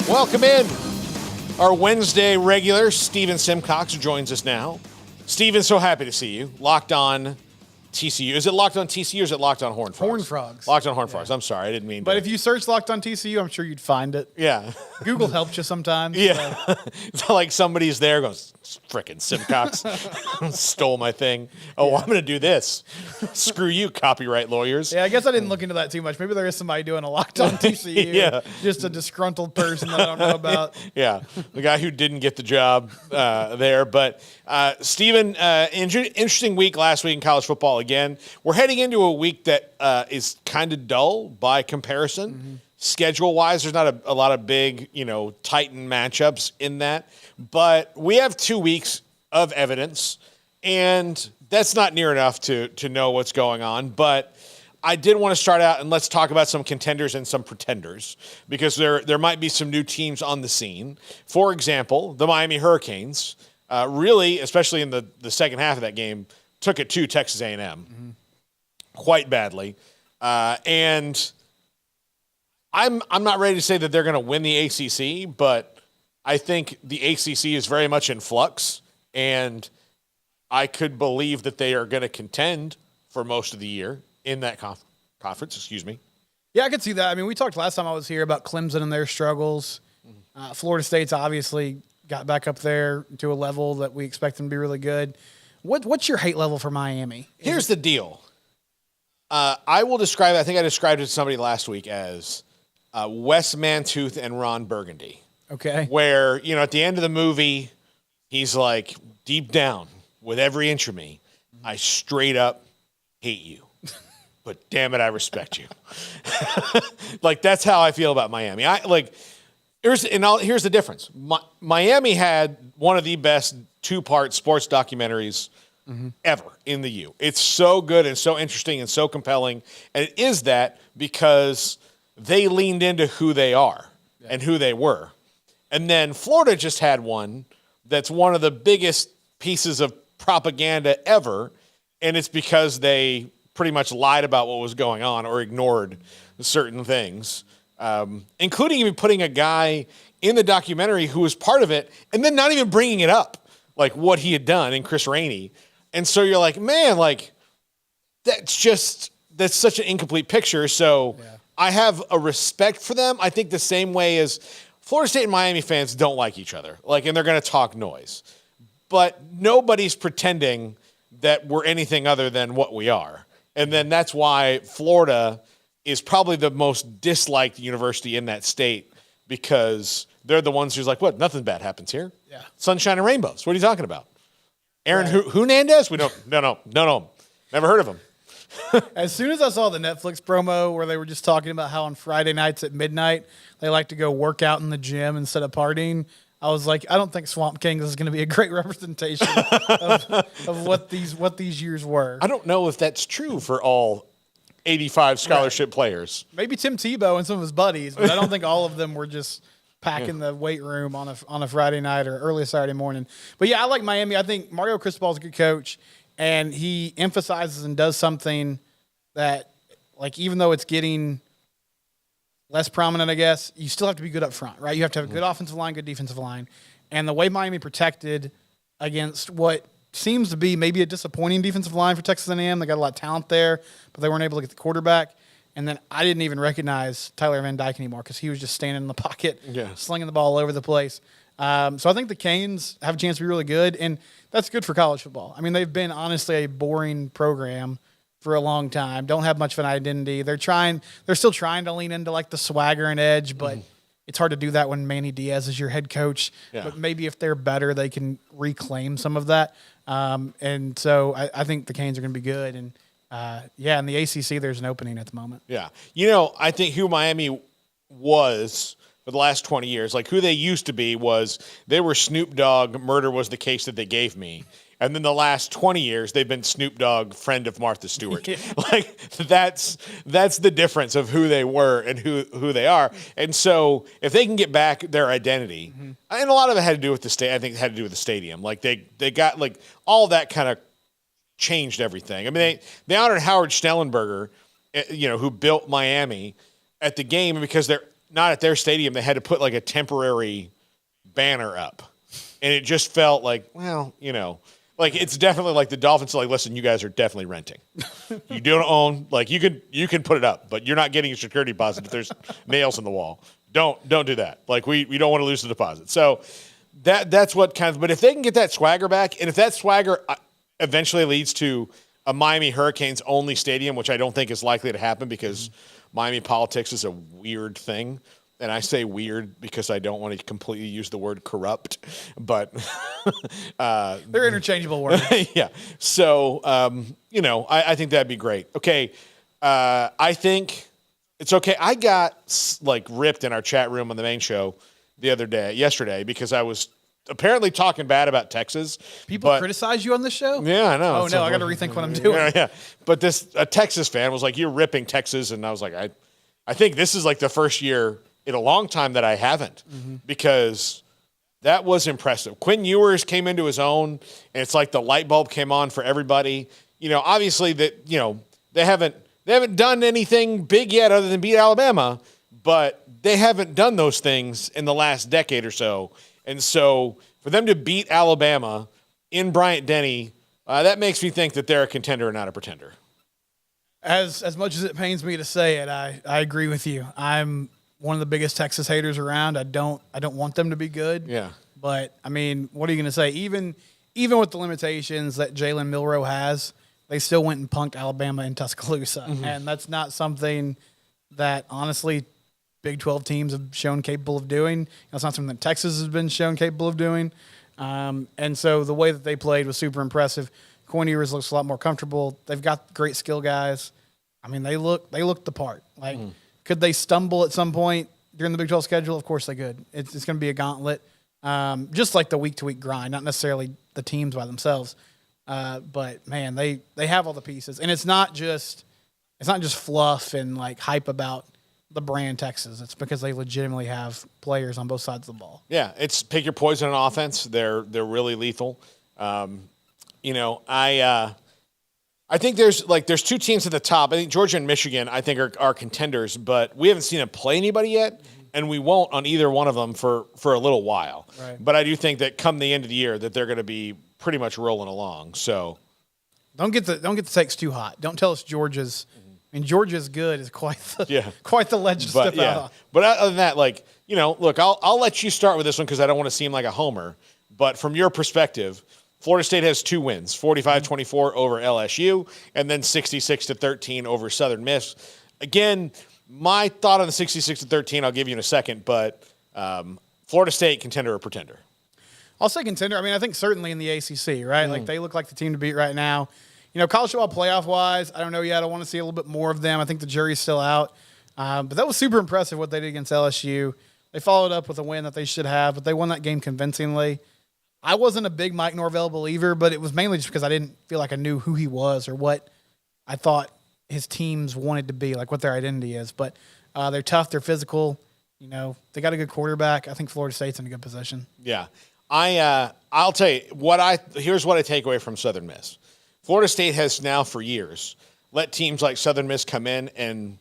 Welcome in. Our Wednesday regular, Steven Simcox, joins us now. Steven, so happy to see you. Locked on TCU. Is it Locked on TCU or is it Locked on Horned Frogs? Horned Frogs. Locked on Horned Frogs. I'm sorry, I didn't mean to. But if you search Locked on TCU, I'm sure you'd find it. Yeah. Google helps you sometimes. Yeah. So. It's like somebody's there goes, frickin' Simcox stole my thing. Oh, I'm going to do this. Screw you, copyright lawyers. Yeah, I guess I didn't look into that too much. Maybe there is somebody doing a Locked on TCU. Yeah. Just a disgruntled person that I don't know about. Yeah, the guy who didn't get the job there. But, Steven, interesting week last week in college football again. We're heading into a week that is kind of dull by comparison. Mm-hmm. Schedule-wise, there's not a lot of big, Titan matchups in that. But we have 2 weeks of evidence, and that's not near enough to know what's going on. But I did want to start out, and let's talk about some contenders and some pretenders, because there might be some new teams on the scene. For example, the Miami Hurricanes, really, especially in the second half of that game, took it to Texas A&M quite badly. And I'm not ready to say that they're going to win the ACC, but I think the ACC is very much in flux, and I could believe that they are going to contend for most of the year in that conference. Excuse me. Yeah, I could see that. I mean, we talked last time I was here about Clemson and their struggles. Florida State's obviously got back up there to a level that we expect them to be really good. What's your hate level for Miami? Here's the deal. I will describe it. I think I described it to somebody last week as Wes Mantooth and Ron Burgundy. Okay. Where, at the end of the movie, he's like, deep down, with every inch of me, I straight up hate you. But damn it, I respect you. Like, that's how I feel about Miami. Here's the difference. Miami had one of the best two-part sports documentaries ever in the U. It's so good and so interesting and so compelling. And it is that because they leaned into who they are and who they were. And then Florida just had one that's one of the biggest pieces of propaganda ever, and it's because they pretty much lied about what was going on or ignored certain things, including even putting a guy in the documentary who was part of it and then not even bringing it up, like what he had done in Chris Rainey. And so you're like, man, like that's such an incomplete picture. So I have a respect for them. I think the same way as Florida State and Miami fans don't like each other, and they're going to talk noise. But nobody's pretending that we're anything other than what we are. And then that's why Florida is probably the most disliked university in that state, because they're the ones who's like, what, nothing bad happens here. Yeah. Sunshine and rainbows. What are you talking about? Aaron Hernandez? We don't, no. Never heard of him. As soon as I saw the Netflix promo where they were just talking about how on Friday nights at midnight they like to go work out in the gym instead of partying, I was like, I don't think Swamp Kings is going to be a great representation of what these years were. I don't know if that's true for all 85 scholarship players. Maybe Tim Tebow and some of his buddies, but I don't think all of them were just packing the weight room on a Friday night or early Saturday morning. But yeah, I like Miami. I think Mario Cristobal is a good coach. And he emphasizes and does something that, even though it's getting less prominent, I guess, you still have to be good up front, right? You have to have a good offensive line, good defensive line. And the way Miami protected against what seems to be maybe a disappointing defensive line for Texas A&M, they got a lot of talent there, but they weren't able to get the quarterback. And then I didn't even recognize Tyler Van Dyke anymore because he was just standing in the pocket, slinging the ball all over the place. So I think the Canes have a chance to be really good, and that's good for college football. I mean, they've been honestly a boring program for a long time. Don't have much of an identity. They're still trying to lean into the swagger and edge, but it's hard to do that when Manny Diaz is your head coach. Yeah. But maybe if they're better, they can reclaim some of that. And so I think the Canes are going to be good. And in the ACC, there's an opening at the moment. Yeah, I think who Miami was for the last 20 years, who they used to be was they were Snoop Dogg, murder was the case that they gave me. And then the last 20 years, they've been Snoop Dogg, friend of Martha Stewart. That's the difference of who they were and who they are. And so if they can get back their identity, and a lot of it had to do with the state. I think it had to do with the stadium. They got all that kind of changed everything. I mean, they honored Howard Schnellenberger, who built Miami at the game because they're not at their stadium. They had to put like a temporary banner up, and it just felt like, well, like it's definitely like the Dolphins are like, listen, you guys are definitely renting. You don't own, like you can put it up, but you're not getting a security deposit if there's nails in the wall. Don't do that. Like we don't want to lose the deposit. So that's what kind of, but if they can get that swagger back, and if that swagger eventually leads to a Miami Hurricanes only stadium, which I don't think is likely to happen because Miami politics is a weird thing. And I say weird because I don't want to completely use the word corrupt, but they're interchangeable words. Yeah. So, I think that'd be great. Okay. I think it's okay. I got like ripped in our chat room on the main show yesterday, because I was apparently talking bad about Texas. People criticize you on this show? Yeah, I know. Oh, no, I got to rethink what I'm doing. Yeah. But a Texas fan was like, you're ripping Texas. And I was like, I think this is like the first year in a long time that I haven't, because that was impressive. Quinn Ewers came into his own, and it's like the light bulb came on for everybody. Obviously that, they haven't done anything big yet other than beat Alabama, but they haven't done those things in the last decade or so. And so for them to beat Alabama in Bryant-Denny, that makes me think that they're a contender and not a pretender. As much as it pains me to say it, I agree with you. I'm one of the biggest Texas haters around. I don't want them to be good. Yeah. But I mean, what are you going to say? Even with the limitations that Jalen Milroe has, they still went and punked Alabama in Tuscaloosa, and that's not something that honestly Big 12 teams have shown capable of doing. That's not something that Texas has been shown capable of doing. And so the way that they played was super impressive. Quinn Ewers looks a lot more comfortable. They've got great skill guys. I mean, they look the part. Like, could they stumble at some point during the Big 12 schedule? Of course they could. It's going to be a gauntlet, just like the week-to-week grind, not necessarily the teams by themselves. But, man, they have all the pieces. And it's not just fluff and, like, hype about the brand Texas. It's because they legitimately have players on both sides of the ball. Yeah, it's pick your poison on offense. They're really lethal. I think there's two teams at the top. I think Georgia and Michigan, I think, are contenders, but we haven't seen them play anybody yet, and we won't on either one of them for a little while. Right. But I do think that come the end of the year that they're going to be pretty much rolling along. So don't get the takes too hot. Don't tell us Georgia's. And Georgia's good is quite the ledge to step out on. But other than that, look, I'll let you start with this one because I don't want to seem like a homer. But from your perspective, Florida State has 2 wins, 45-24 over LSU, and then 66-13 over Southern Miss. Again, my thought on the 66-13, I'll give you in a second, but Florida State, contender or pretender? I'll say contender. I mean, I think certainly in the ACC, right? Like, they look like the team to beat right now. College football playoff-wise, I don't know yet. I want to see a little bit more of them. I think the jury's still out. But that was super impressive what they did against LSU. They followed up with a win that they should have, but they won that game convincingly. I wasn't a big Mike Norvell believer, but it was mainly just because I didn't feel like I knew who he was or what I thought his teams wanted to be, like what their identity is. But they're tough. They're physical. They got a good quarterback. I think Florida State's in a good position. Yeah. I'll tell you, here's what I take away from Southern Miss. Florida State has now for years let teams like Southern Miss come in and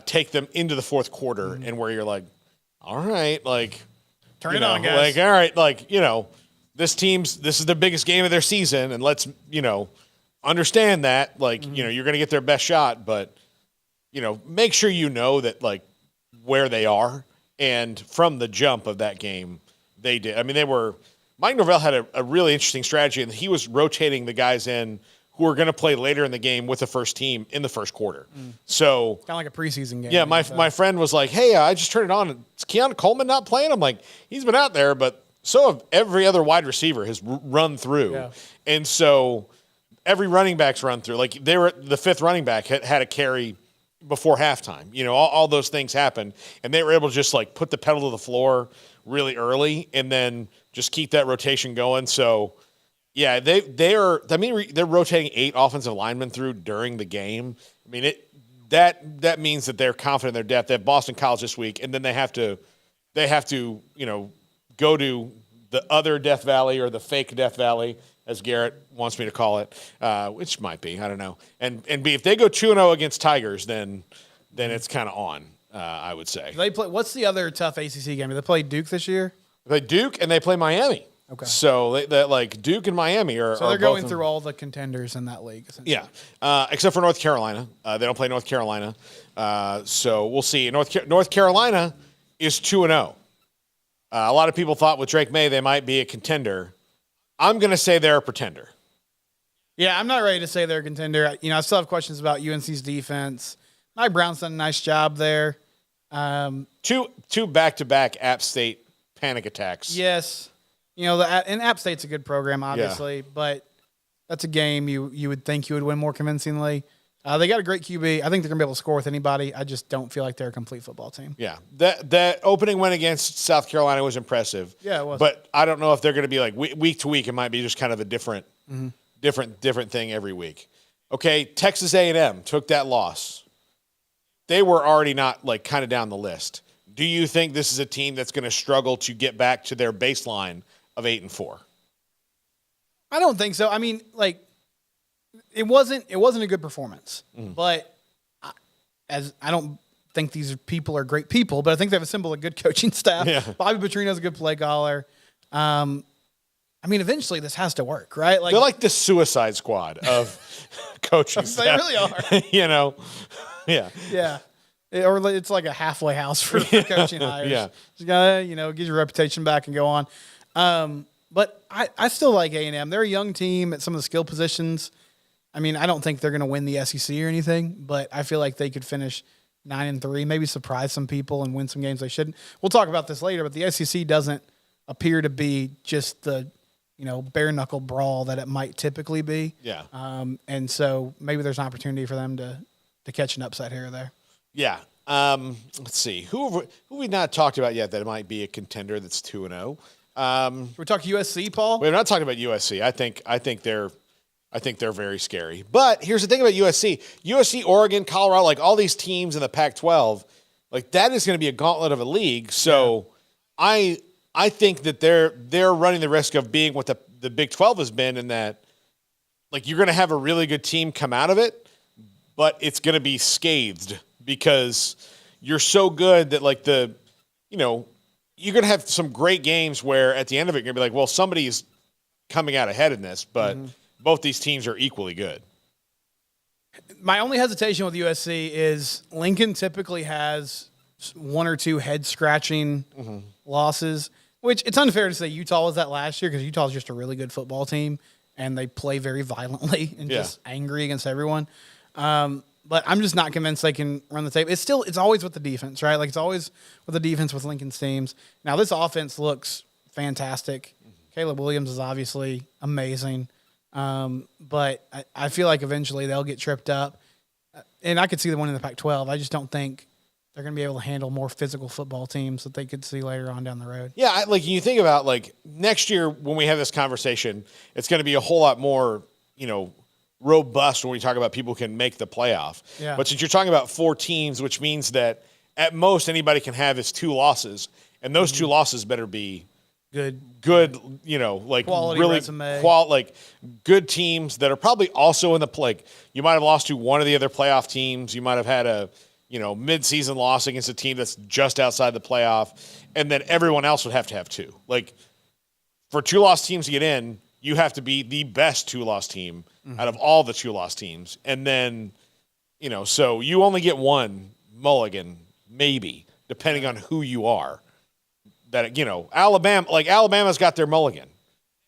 take them into the fourth quarter, and where you're like, all right, like, turn it on, guys. Like, all right, like, this is the biggest game of their season, and let's, understand that, like, you're going to get their best shot, but, make sure that, like, where they are. And from the jump of that game, they did. I mean, Mike Norvell had a really interesting strategy, and he was rotating the guys in who were going to play later in the game with the first team in the first quarter. So kind of like a preseason game. Yeah, my friend was like, hey, I just turned it on. Is Keon Coleman not playing? I'm like, he's been out there, but so have every other wide receiver has run through. Yeah. And so every running back's run through. Like, the fifth running back had a carry before halftime. All those things happened, and they were able to just, like, put the pedal to the floor really early and then just keep that rotation going. So, yeah, they're rotating 8 offensive linemen through during the game. I mean, that means that they're confident in their depth. They have Boston College this week, and then they have to go to the other Death Valley, or the fake Death Valley, as Garrett wants me to call it, which might be, I don't know. And B, if they go 2-0 against Tigers, then it's kind of on. I would say. They play. What's the other tough ACC game? Do they play Duke this year? They play Duke and they play Miami. Okay. So that like Duke and Miami are. So they're going through all the contenders in that league. Yeah, except for North Carolina. They don't play North Carolina. So we'll see. North Carolina is 2-0. A lot of people thought with Drake May they might be a contender. I'm going to say they're a pretender. Yeah, I'm not ready to say they're a contender. I still have questions about UNC's defense. Mike Brown's done a nice job there. Two back-to-back App State panic attacks. Yes. And App State's a good program, obviously, but that's a game you would think you would win more convincingly. They got a great QB. I think they're going to be able to score with anybody. I just don't feel like they're a complete football team. Yeah. That opening win against South Carolina was impressive. Yeah, it was. But I don't know if they're going to be like week to week. It might be just kind of a different thing every week. Okay, Texas A&M took that loss. They were already not like kind of down the list. Do you think this is a team that's going to struggle to get back to their baseline of 8-4? I don't think so. I mean, like, it wasn't a good performance, but I don't think these people are great people, but I think they have assembled a good coaching staff. Yeah. Bobby Petrino's a good play caller. I mean, eventually this has to work, right? They're like the Suicide Squad of coaching staff. They really are. Yeah. Yeah. Or it's like a halfway house for coaching hires. Yeah. Just gotta, get your reputation back and go on. But I still like A&M. They're a young team at some of the skill positions. I mean, I don't think they're going to win the SEC or anything, but I feel like they could finish 9-3, maybe surprise some people and win some games they shouldn't. We'll talk about this later, but the SEC doesn't appear to be just the, bare knuckle brawl that it might typically be. Yeah. And so maybe there's an opportunity for them to catch an upside here or there. Yeah. Let's see. Who have we not talked about yet that might be a contender that's 2-0? We're talking USC, Paul? We're not talking about USC. I think they're very scary. But here's the thing about USC, Oregon, Colorado, like all these teams in the Pac-12, like that is going to be a gauntlet of a league. So I think that they're running the risk of being what the Big 12 has been, in that like you're going to have a really good team come out of it, but it's going to be scathed because you're so good that like you're going to have some great games where at the end of it you're going to be like, well, somebody's coming out ahead in this, but both these teams are equally good. My only hesitation with USC is Lincoln typically has one or two head-scratching losses, which it's unfair to say Utah was that last year because Utah is just a really good football team, and they play very violently and just angry against everyone. But I'm just not convinced they can run the tape. It's always with the defense, right? Like it's always with the defense with Lincoln's teams. Now this offense looks fantastic. Caleb Williams is obviously amazing. But I feel like eventually they'll get tripped up. And I could see the one in the Pac-12. I just don't think they're going to be able to handle more physical football teams that they could see later on down the road. Yeah, like you think about like next year when we have this conversation, it's going to be a whole lot more, robust when we talk about people who can make the playoff. Yeah. But since you're talking about 4 teams, which means that at most anybody can have is 2 losses, and those 2 losses better be good, like quality really resume. Like good teams that are probably also in the like you might have lost to one of the other playoff teams. You might have had a mid-season loss against a team that's just outside the playoff, and then everyone else would have to have 2. Like for 2-loss teams to get in, you have to be the best 2-loss team out of all the 2-loss teams. And then, so you only get one mulligan, maybe, depending on who you are. That, Alabama's got their mulligan.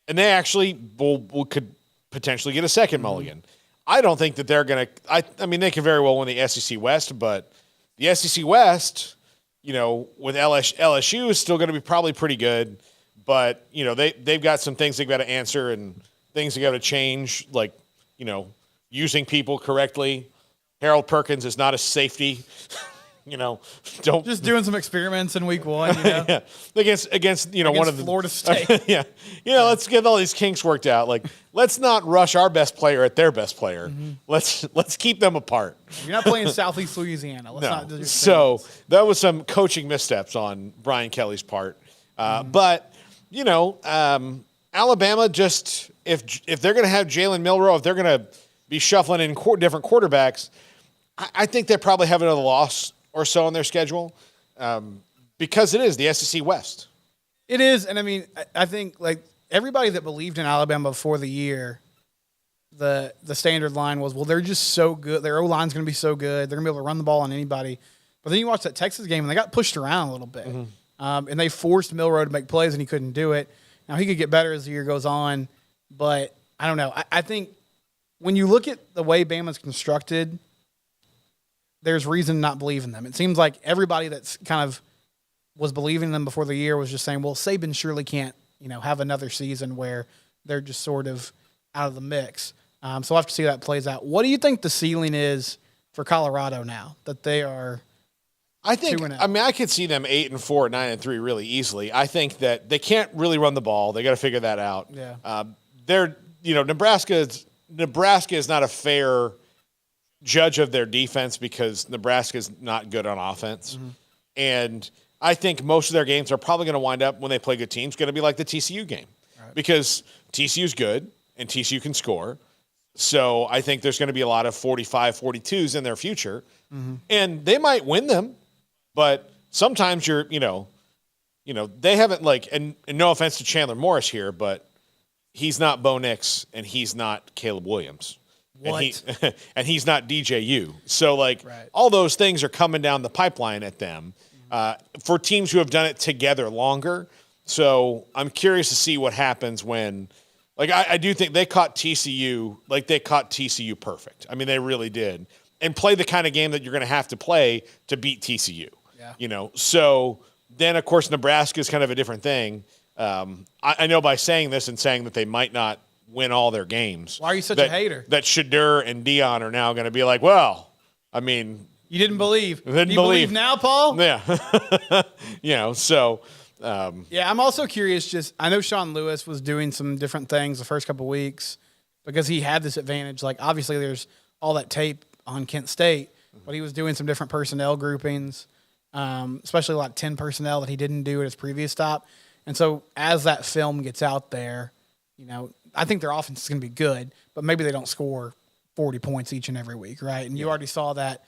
And they actually could potentially get a second mulligan. I don't think that they're going to – I mean, they could very well win the SEC West, but the SEC West, with LSU is still going to be probably pretty good. But, they've got some things they've got to answer and things they've got to change, like, using people correctly. Harold Perkins is not a safety. Don't just doing some experiments in week 1, yeah. against one of the Florida State. Yeah. Let's get all these kinks worked out. Like, let's not rush our best player at their best player. Let's keep them apart. You're not playing Southeast Louisiana. Let's not do so that was some coaching missteps on Brian Kelly's part. But Alabama just if they're going to have Jalen Milroe, if they're going to be shuffling in different quarterbacks, I think they probably have another loss or so on their schedule, because it is the SEC West. It is, and I mean, I think like everybody that believed in Alabama before the year, the standard line was, well, they're just so good. Their O-line's going to be so good. They're going to be able to run the ball on anybody. But then you watch that Texas game, and they got pushed around a little bit. And they forced Milroe to make plays, and he couldn't do it. Now, he could get better as the year goes on. But I don't know. I think when you look at the way Bama's constructed, there's reason to not believe in them. It seems like everybody that's kind of was believing in them before the year was just saying, well, Saban surely can't, have another season where they're just sort of out of the mix. So we'll have to see how that plays out. What do you think the ceiling is for Colorado now that they are? I could see them 8-4, 9-3 really easily. I think that they can't really run the ball. They got to figure that out. Yeah. Nebraska is not a fair judge of their defense because Nebraska is not good on offense. And I think most of their games are probably going to wind up when they play good teams going to be like the TCU game because TCU's good and TCU can score. So I think there's going to be a lot of 45, 42s in their future. And they might win them, but sometimes they haven't and no offense to Chandler Morris here, but he's not Bo Nix and he's not Caleb Williams. What? And he's not DJU. So all those things are coming down the pipeline at them for teams who have done it together longer. So I'm curious to see what happens when I do think they caught TCU perfect. I mean, they really did. And play the kind of game that you're going to have to play to beat TCU. Yeah. So then, of course, Nebraska is kind of a different thing. I know by saying this and saying that they might not win all their games. Why are you such a hater? That Shadur and Dion are now going to be like, well, I mean. You didn't believe. Do you believe now, Paul? Yeah. So. Yeah, I'm also curious. I know Sean Lewis was doing some different things the first couple of weeks because he had this advantage. Obviously, there's all that tape on Kent State, but he was doing some different personnel groupings, especially 10 personnel that he didn't do at his previous stop. And so as that film gets out there, I think their offense is going to be good, but maybe they don't score 40 points each and every week, right? And you already saw that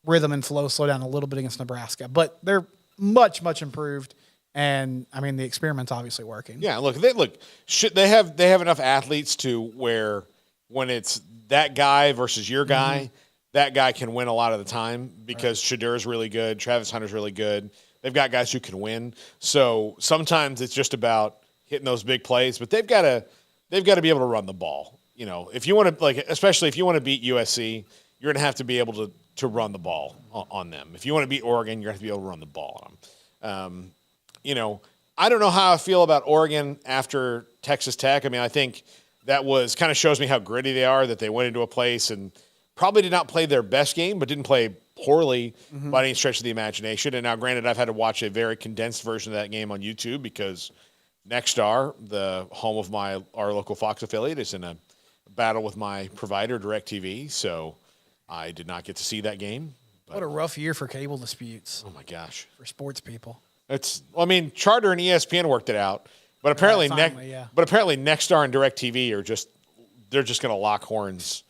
rhythm and flow slow down a little bit against Nebraska, but they're much, much improved. And I mean, the experiment's obviously working. Yeah, they have enough athletes to where when it's that guy versus your guy, that guy can win a lot of the time because Shadur is really good, Travis Hunter's really good. They've got guys who can win. So sometimes it's just about hitting those big plays, but they've got to be able to run the ball. If you want to especially if you want to beat USC, you're going to have to be able to run the ball on them. If you want to beat Oregon, you're going to have to be able to run the ball on them. I don't know how I feel about Oregon after Texas Tech. I mean, I think that kind of shows me how gritty they are, that they went into a place and probably did not play their best game, but didn't play poorly by any stretch of the imagination. And now, granted, I've had to watch a very condensed version of that game on YouTube because Nexstar, the home of our local Fox affiliate, is in a battle with my provider, DirecTV. So I did not get to see that game. What a rough year for cable disputes. Oh, my gosh. For sports people. Charter and ESPN worked it out, but apparently, apparently Nexstar and DirecTV they're just going to lock horns,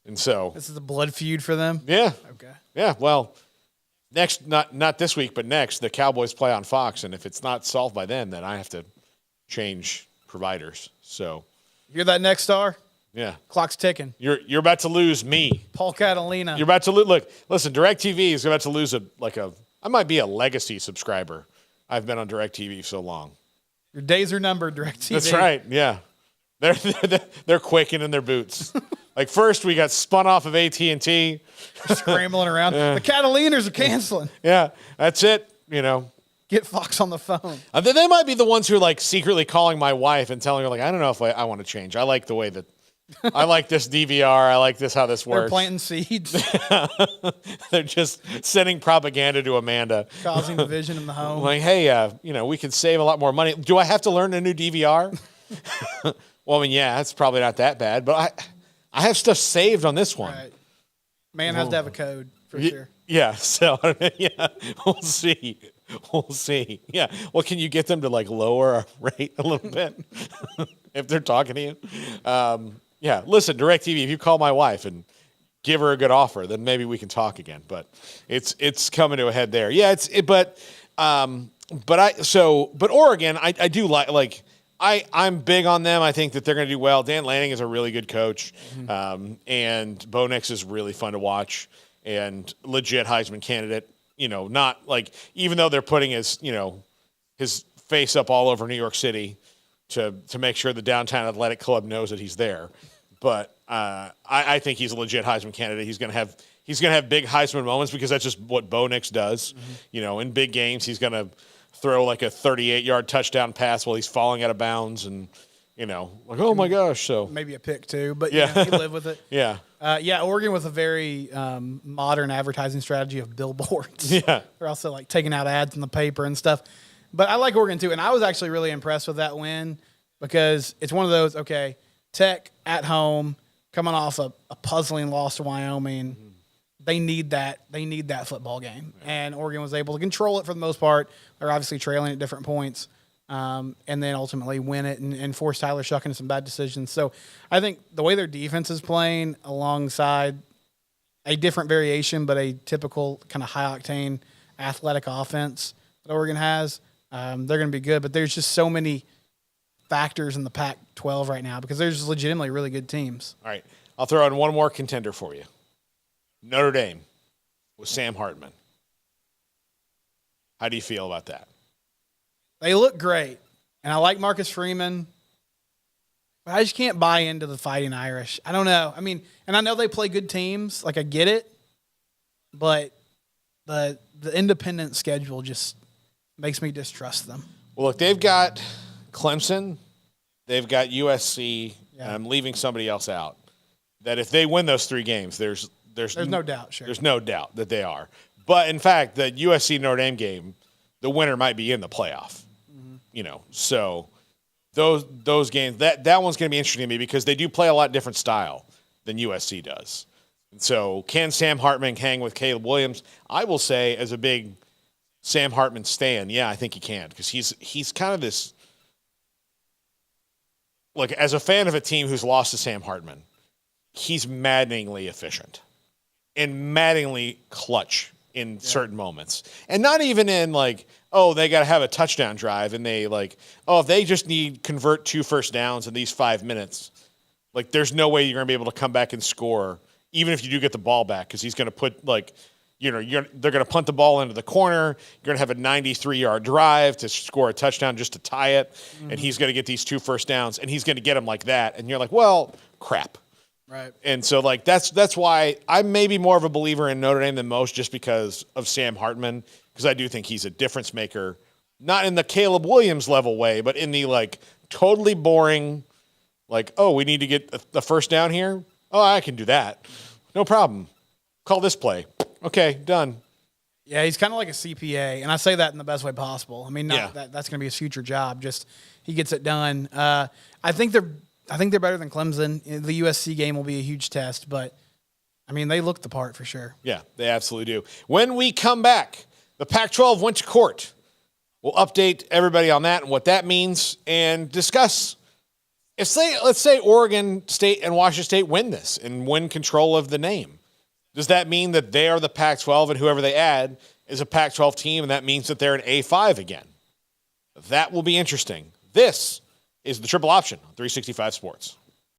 and so this is a blood feud for them. Yeah. Okay. Yeah. Well, next, not this week, but next, the Cowboys play on Fox, and if it's not solved by then I have to change providers. So, you hear that, Nexstar? Yeah. Clock's ticking. You're about to lose me, Paul Catalina. You're about to listen. DirecTV is about to lose I might be a legacy subscriber. I've been on DirecTV so long. Your days are numbered, DirecTV. That's right. Yeah, they're quaking in their boots. First we got spun off of AT&T, scrambling around. The Catalinas are canceling. Yeah, that's it. Get Fox on the phone. They might be the ones who are secretly calling my wife and telling her I don't know if I want to change. I like the way that. I like this DVR. I like how this works. They're planting seeds. They're just sending propaganda to Amanda. Causing division in the home. Hey, we can save a lot more money. Do I have to learn a new DVR? Well, I mean, yeah, it's probably not that bad, but I have stuff saved on this one. Right. Man has to have a code for sure. Yeah, so, yeah, we'll see. We'll see. Yeah. Well, can you get them to lower our rate a little bit if they're talking to you? Yeah, listen, DirecTV, if you call my wife and give her a good offer, then maybe we can talk again. But it's coming to a head there. Yeah, but Oregon, I do like I'm big on them. I think that they're going to do well. Dan Lanning is a really good coach, and Bo Nix is really fun to watch and legit Heisman candidate. Not like, even though they're putting his face up all over New York City to make sure the Downtown Athletic Club knows that he's there. But I think he's a legit Heisman candidate. He's going to have big Heisman moments because that's just what Bo Nix does. In big games, he's going to throw like a 38-yard touchdown pass while he's falling out of bounds, and like, oh my gosh. So maybe a pick too, but yeah, you live with it. Yeah. Oregon with a very modern advertising strategy of billboards. Yeah. They're also like taking out ads in the paper and stuff. But I like Oregon too, and I was actually really impressed with that win because it's one of those, okay, Tech at home, coming off a puzzling loss to Wyoming. They need that. They need that football game. And Oregon was able to control it for the most part. They're obviously trailing at different points, and then ultimately win it and force Tyler Shuck into some bad decisions. So I think the way their defense is playing alongside a different variation but a typical kind of high-octane athletic offense that Oregon has, they're going to be good. But there's just so many factors in the Pac-12 right now because there's legitimately really good teams. All right. I'll throw in one more contender for you. Notre Dame with Sam Hartman. How do you feel about that? They look great, and I like Marcus Freeman, but I just can't buy into the Fighting Irish. I don't know. I mean, and I know they play good teams. Like, I get it, but the independent schedule just makes me distrust them. Well, look, they've got Clemson, they've got USC, and I'm leaving somebody else out. That if they win those 3 games, there's no doubt, sure. There's no doubt that they are. But in fact, the USC Notre Dame game, the winner might be in the playoff. So those games, that one's going to be interesting to me because they do play a lot different style than USC does. And so can Sam Hartman hang with Caleb Williams? I will say, as a big Sam Hartman stan, yeah, I think he can because he's kind of this. Look, as a fan of a team who's lost to Sam Hartman, he's maddeningly efficient and maddeningly clutch in certain moments. And not even in like, oh, they got to have a touchdown drive and they like, oh, if they just convert 2 first downs in these 5 minutes, like there's no way you're going to be able to come back and score even if you do get the ball back because he's going to put like, they're going to punt the ball into the corner. You're going to have a 93-yard drive to score a touchdown just to tie it. And he's going to get these 2 first downs and he's going to get them like that. And you're like, well, crap. Right. And so, like, that's why I'm maybe more of a believer in Notre Dame than most just because of Sam Hartman, because I do think he's a difference maker, not in the Caleb Williams level way, but in the, like, totally boring, like, oh, we need to get the first down here? Oh, I can do that. No problem. Call this play. Okay, done. Yeah, he's kind of like a CPA, and I say that in the best way possible. I mean, not that's going to be his future job, just he gets it done. I think they're better than Clemson. The USC game will be a huge test, but, I mean, they look the part for sure. Yeah, they absolutely do. When we come back, the Pac-12 went to court. We'll update everybody on that and what that means and discuss. Let's say Oregon State and Washington State win this and win control of the name. Does that mean that they are the Pac-12 and whoever they add is a Pac-12 team and that means that they're an A5 again? That will be interesting. This is the Triple Option on 365 Sports.